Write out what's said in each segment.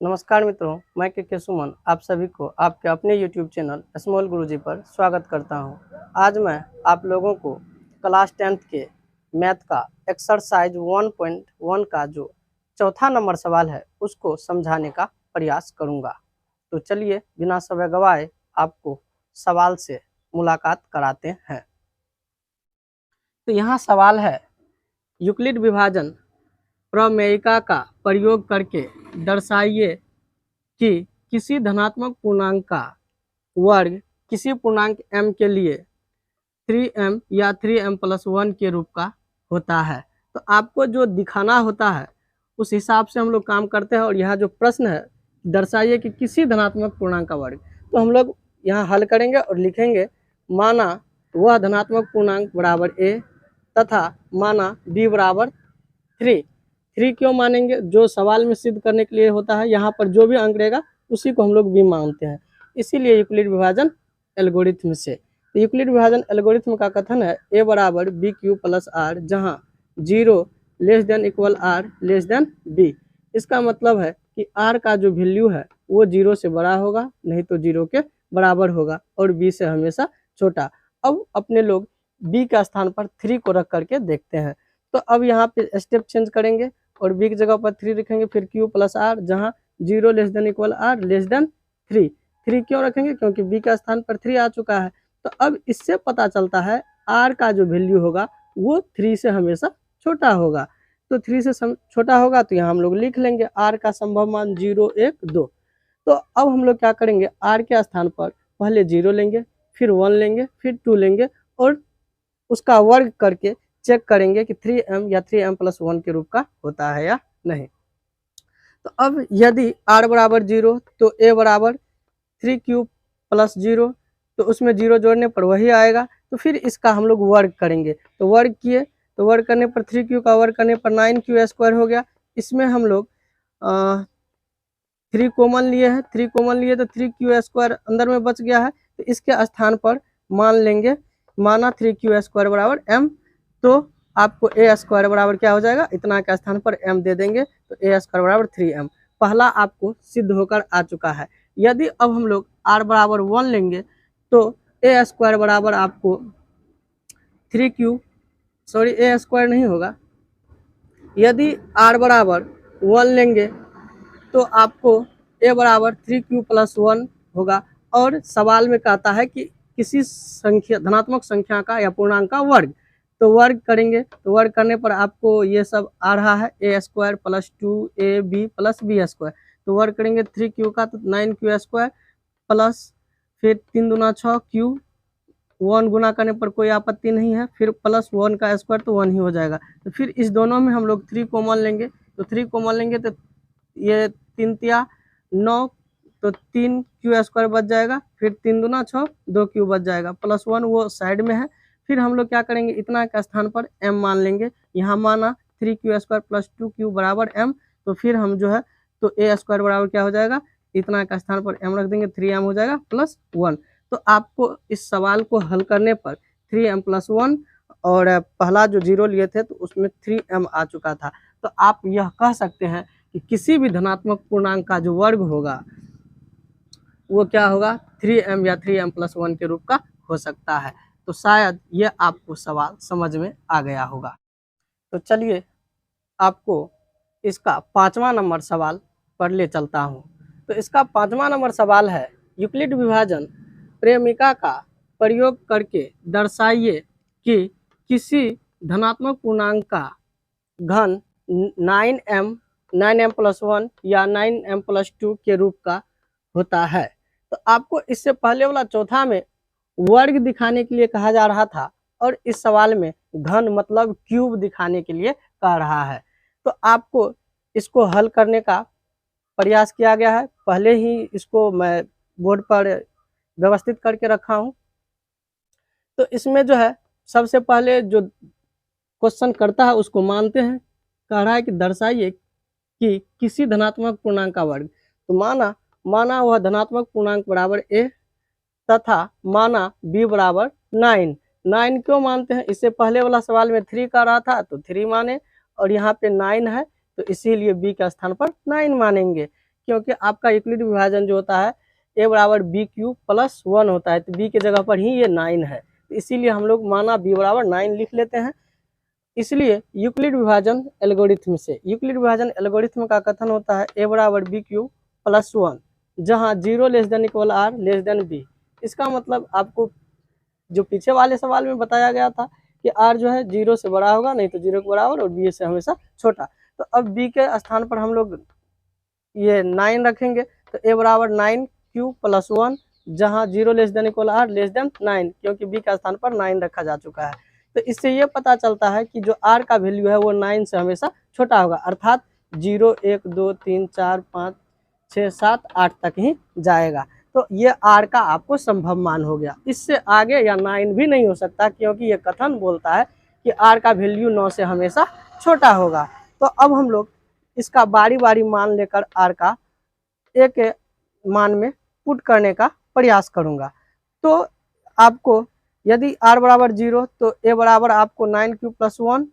नमस्कार मित्रों, मैं के सुमन आप सभी को आपके अपने YouTube चैनल स्मॉल गुरुजी पर स्वागत करता हूं। आज मैं आप लोगों को क्लास 10th के मैथ का एक्सरसाइज 1.1 का जो चौथा नंबर सवाल है उसको समझाने का प्रयास करूंगा। तो चलिए बिना समय गवाए आपको सवाल से मुलाकात कराते हैं। तो यहाँ सवाल है, यूक्लिड विभाजन प्रमेयिका का प्रयोग करके दर्शाइए कि किसी धनात्मक पूर्णांक का वर्ग किसी पूर्णांक m के लिए 3m या 3m+1 के रूप का होता है। तो आपको जो दिखाना होता है उस हिसाब से हम लोग काम करते हैं। और यहाँ जो प्रश्न है, दर्शाइए कि किसी धनात्मक पूर्णांक का वर्ग, तो हम लोग यहाँ हल करेंगे और लिखेंगे माना वह धनात्मक पूर्णांक बराबर a तथा माना b बराबर 3। क्यों मानेंगे? जो सवाल में सिद्ध करने के लिए होता है, यहाँ पर जो भी अंक रहेगा उसी को हम लोग भी मानते हैं, इसीलिए यूक्लिड विभाजन एल्गोरिथम से। तो यूक्लिड विभाजन एल्गोरिथम का कथन है a बराबर बी क्यू प्लस आर, जहाँ 0 <= r b। इसका मतलब है कि r का जो वैल्यू है वो 0 से बड़ा होगा, नहीं तो 0 के बराबर होगा, और b से हमेशा छोटा। अब अपने लोग b का स्थान पर 3 को रख करके देखते हैं। तो अब यहाँ पे स्टेप चेंज करेंगे और b की जगह पर 3 रखेंगे, फिर q प्लस आर, जहाँ 0 <= r 3। 3 क्यों रखेंगे? क्योंकि b का स्थान पर 3 आ चुका है। तो अब इससे पता चलता है r का जो वैल्यू होगा वो 3 से हमेशा छोटा होगा। तो 3 से छोटा होगा तो यहाँ हम लोग लिख लेंगे r का संभव मान 0, 1, 2। तो अब हम लोग क्या करेंगे, r के स्थान पर पहले 0 लेंगे, फिर 1 लेंगे, फिर 2 लेंगे और उसका वर्ग करके चेक करेंगे कि 3m या 3m+1 के रूप का होता है या नहीं। तो अब यदि r बराबर 0 तो a बराबर 3q प्लस 0, तो उसमें 0 जोड़ने पर वही आएगा। तो फिर इसका हम लोग वर्ग करेंगे, तो वर्ग किए तो वर्ग करने पर 3q का वर्ग करने पर 9q² हो गया। इसमें हम लोग 3 कॉमन लिए हैं, 3 कॉमन लिए तो 3q² अंदर में बच गया है। तो इसके स्थान पर मान लेंगे, माना 3q² बराबर m, तो आपको a² बराबर क्या हो जाएगा, इतना के स्थान पर m दे देंगे, तो a² बराबर 3m। पहला आपको सिद्ध होकर आ चुका है। यदि अब हम लोग r बराबर 1 लेंगे तो a² बराबर आपको 3q, सॉरी a² नहीं होगा, यदि r बराबर 1 लेंगे तो आपको a बराबर 3q प्लस 1 होगा। और सवाल में कहता है कि किसी संख्या धनात्मक संख्या का या पूर्णांक का वर्ग, तो वर्ग करेंगे, तो वर्ग करने पर आपको ये सब आ रहा है a² plus 2ab plus b²। तो वर्ग करेंगे 3q का तो 9q² प्लस फिर 3 दूना 6 q, 1 गुना करने पर कोई आपत्ति नहीं है, फिर प्लस 1 का स्क्वायर तो 1 ही हो जाएगा। तो फिर इस दोनों में हम लोग 3 कॉमन लेंगे, तो 3 कॉमन लेंगे तो ये 3 तिया 9, तो 3q² बच जाएगा, फिर 3 दूना 6, 2q बच जाएगा, प्लस 1 वो साइड में है। फिर हम लोग क्या करेंगे, इतना के स्थान पर m मान लेंगे। यहाँ माना 3q² प्लस 2q बराबर m, तो फिर हम जो है तो a² बराबर क्या हो जाएगा, इतना के स्थान पर m रख देंगे, 3m हो जाएगा प्लस 1। तो आपको इस सवाल को हल करने पर 3m+1 और पहला जो 0 लिए थे तो उसमें 3m आ चुका था। तो आप यह कह सकते हैं कि किसी भी धनात्मक पूर्णांक का जो वर्ग होगा वो क्या होगा, 3m या 3m+1 के रूप का हो सकता है। तो शायद ये आपको सवाल समझ में आ गया होगा। तो चलिए आपको इसका 5वां नंबर सवाल पर ले चलता हूँ। तो इसका 5वां नंबर सवाल है, यूक्लिड विभाजन प्रेमिका का प्रयोग करके दर्शाइए कि किसी धनात्मक पूर्णांक का घन 9m+1 या 9m+2 के रूप का होता है। तो आपको इससे पहले वाला चौथा में वर्ग दिखाने के लिए कहा जा रहा था, और इस सवाल में घन मतलब क्यूब दिखाने के लिए कह रहा है। तो आपको इसको हल करने का प्रयास किया गया है, पहले ही इसको मैं बोर्ड पर व्यवस्थित करके रखा हूँ। तो इसमें जो है सबसे पहले जो क्वेश्चन करता है उसको मानते हैं। कह रहा है कि दर्शाइए कि किसी धनात्मक पूर्णांक का वर्ग, तो माना वह धनात्मक पूर्णांक बराबर a तथा माना b बराबर 9। 9 क्यों मानते हैं, इससे पहले वाला सवाल में 3 का रहा था तो 3 माने, और यहाँ पे 9 है तो इसीलिए b के स्थान पर 9 मानेंगे। क्योंकि आपका यूक्लिड विभाजन जो होता है ए बराबर बी क्यू प्लस 1 होता है, तो बी की जगह पर ही ये 9 है, इसीलिए हम लोग माना बी बराबर 9 लिख लेते हैं। इसलिए यूक्लिड विभाजन एल्गोरिथ्म से, यूक्लिड विभाजन एल्गोरिथ्म का कथन होता है ए बराबर बी क्यू प्लस 1, जहाँ 0 less than equal R less than B. इसका मतलब आपको जो पीछे वाले सवाल में बताया गया था कि आर जो है 0 से बड़ा होगा, नहीं तो 0 के बराबर, और बी से हमेशा छोटा। तो अब बी के स्थान पर हम लोग ये 9 रखेंगे, तो ए बराबर 9 क्यू प्लस 1, जहाँ 0 less than equal R less than 9, क्योंकि बी का स्थान पर 9 रखा जा चुका है। तो इससे ये पता चलता है कि जो आर का वैल्यू है वो 9 से हमेशा छोटा होगा, अर्थात 0 1 2 3 4 5 6 7 8 तक ही जाएगा। तो ये आर का आपको संभव मान हो गया, इससे आगे या 9 भी नहीं हो सकता, क्योंकि ये कथन बोलता है कि आर का वैल्यू 9 से हमेशा छोटा होगा। तो अब हम लोग इसका बारी बारी मान लेकर आर का एक मान में पुट करने का प्रयास करूंगा। तो आपको यदि आर बराबर 0, तो ए बराबर आपको 9 क्यू प्लस 1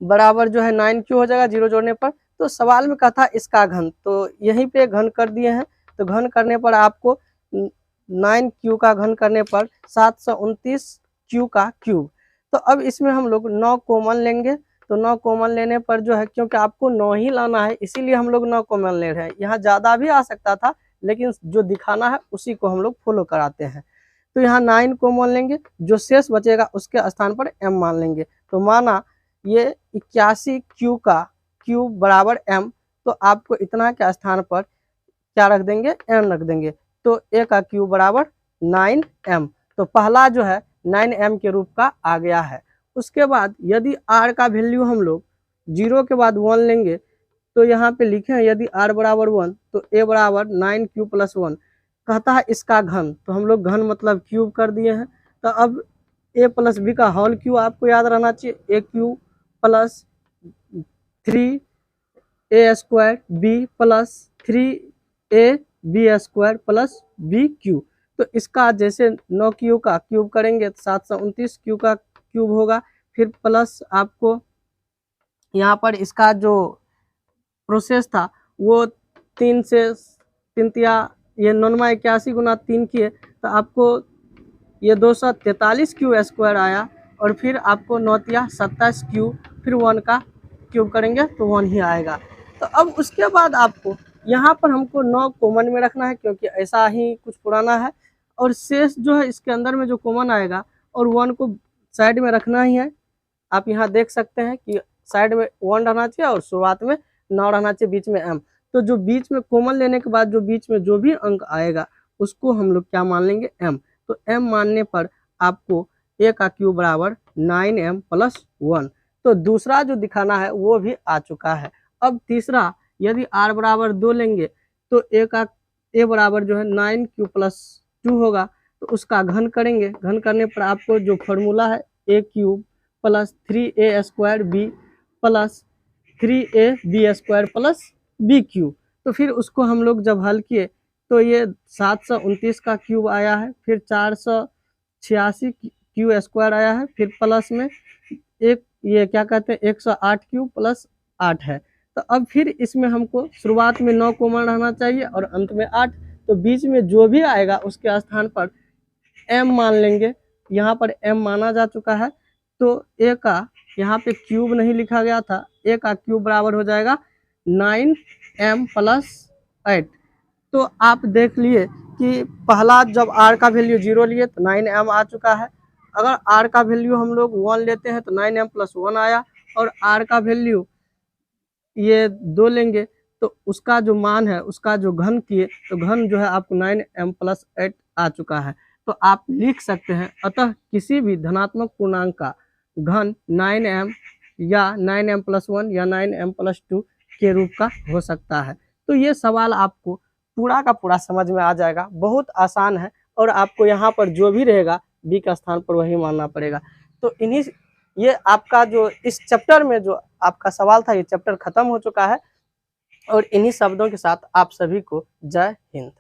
बराबर जो है 9 क्यू हो जाएगा 0 जोड़ने पर। तो सवाल में कहा था इसका घन, तो यहीं पे घन कर दिए हैं। तो घन करने पर आपको 9 क्यू का घन करने पर 729 क्यू का क्यूब। तो अब इसमें हम लोग 9 कॉमन लेंगे, तो 9 कॉमन लेने पर जो है, क्योंकि आपको 9 ही लाना है इसीलिए हम लोग 9 कॉमन ले रहे हैं। यहाँ ज़्यादा भी आ सकता था, लेकिन जो दिखाना है उसी को हम लोग फॉलो कराते हैं। तो यहाँ 9 कॉमन लेंगे, जो शेष बचेगा उसके स्थान पर m मान लेंगे। तो माना ये 81 क्यू का क्यूब बराबर m, तो आपको इतना के स्थान पर क्या रख देंगे, m रख देंगे। तो a का क्यूब बराबर 9m, तो पहला जो है 9m के रूप का आ गया है। उसके बाद यदि r का वैल्यू हम लोग 0 के बाद 1 लेंगे, तो यहाँ पे लिखे हैं यदि r बराबर 1, तो a बराबर 9 क्यू प्लस 1। कहता है इसका घन, तो हम लोग घन मतलब क्यूब कर दिए हैं। तो अब a प्लस बी का होल क्यूब आपको याद रहना चाहिए, a cube plus 3a square b plus 3a B square plus B cube. तो इसका जैसे 9 क्यू का क्यूब करेंगे तो 729 क्यू का क्यूब होगा। फिर प्लस आपको यहाँ पर इसका जो प्रोसेस था वो 3 से 3 तिया ये 9 81 गुना 3 किए, तो आपको ये 243 क्यू स्क्वायर आया। और फिर आपको 9 तिया 27 क्यू, फिर 1 का क्यूब करेंगे तो 1 ही आएगा। तो अब उसके बाद आपको यहाँ पर हमको 9 कॉमन में रखना है, क्योंकि ऐसा ही कुछ पुराना है। और शेष जो है इसके अंदर में जो कॉमन आएगा, और 1 को साइड में रखना ही है। आप यहाँ देख सकते हैं कि साइड में 1 रहना चाहिए और शुरुआत में 9 रहना चाहिए, बीच में m। तो जो बीच में कॉमन लेने के बाद जो बीच में जो भी अंक आएगा उसको हम लोग क्या मान लेंगे, m। तो m मानने पर आपको a का क्यूब बराबर 9m प्लस 1। तो दूसरा जो दिखाना है वो भी आ चुका है। अब तीसरा, यदि r बराबर 2 लेंगे, तो a बराबर जो है 9 क्यू प्लस 2 होगा। तो उसका घन करेंगे, घन करने पर आपको जो फॉर्मूला है a cube plus 3a square b plus 3a B square plus B cube. तो फिर उसको हम लोग जब हल किए तो ये 729 का क्यूब आया है, फिर 486 क्यू स्क्वायर आया है, फिर प्लस में एक ये क्या कहते हैं 108 क्यू प्लस 8 है। तो अब फिर इसमें हमको शुरुआत में 9 कॉमन रहना चाहिए और अंत में 8। तो बीच में जो भी आएगा उसके स्थान पर m मान लेंगे। यहाँ पर m माना जा चुका है, तो a का यहाँ पे क्यूब नहीं लिखा गया था, a का क्यूब बराबर हो जाएगा 9m प्लस 8। तो आप देख लिए कि पहला जब r का वैल्यू 0 लिए तो 9m आ चुका है। अगर r का वैल्यू हम लोग 1 लेते हैं तो 9m प्लस 1 आया, और r का वैल्यू ये 2 लेंगे तो उसका जो मान है उसका जो घन किए तो घन जो है आपको 9m प्लस 8 आ चुका है। तो आप लिख सकते हैं, अतः किसी भी धनात्मक पूर्णांक का घन 9m या 9m प्लस 1 या 9m प्लस 2 के रूप का हो सकता है। तो ये सवाल आपको पूरा का पूरा समझ में आ जाएगा, बहुत आसान है। और आपको यहाँ पर जो भी रहेगा बी का स्थान पर वही मानना पड़ेगा। तो इन्हीं ये आपका जो इस चैप्टर में जो आपका सवाल था, ये चैप्टर खत्म हो चुका है। और इन्हीं शब्दों के साथ आप सभी को जय हिंद।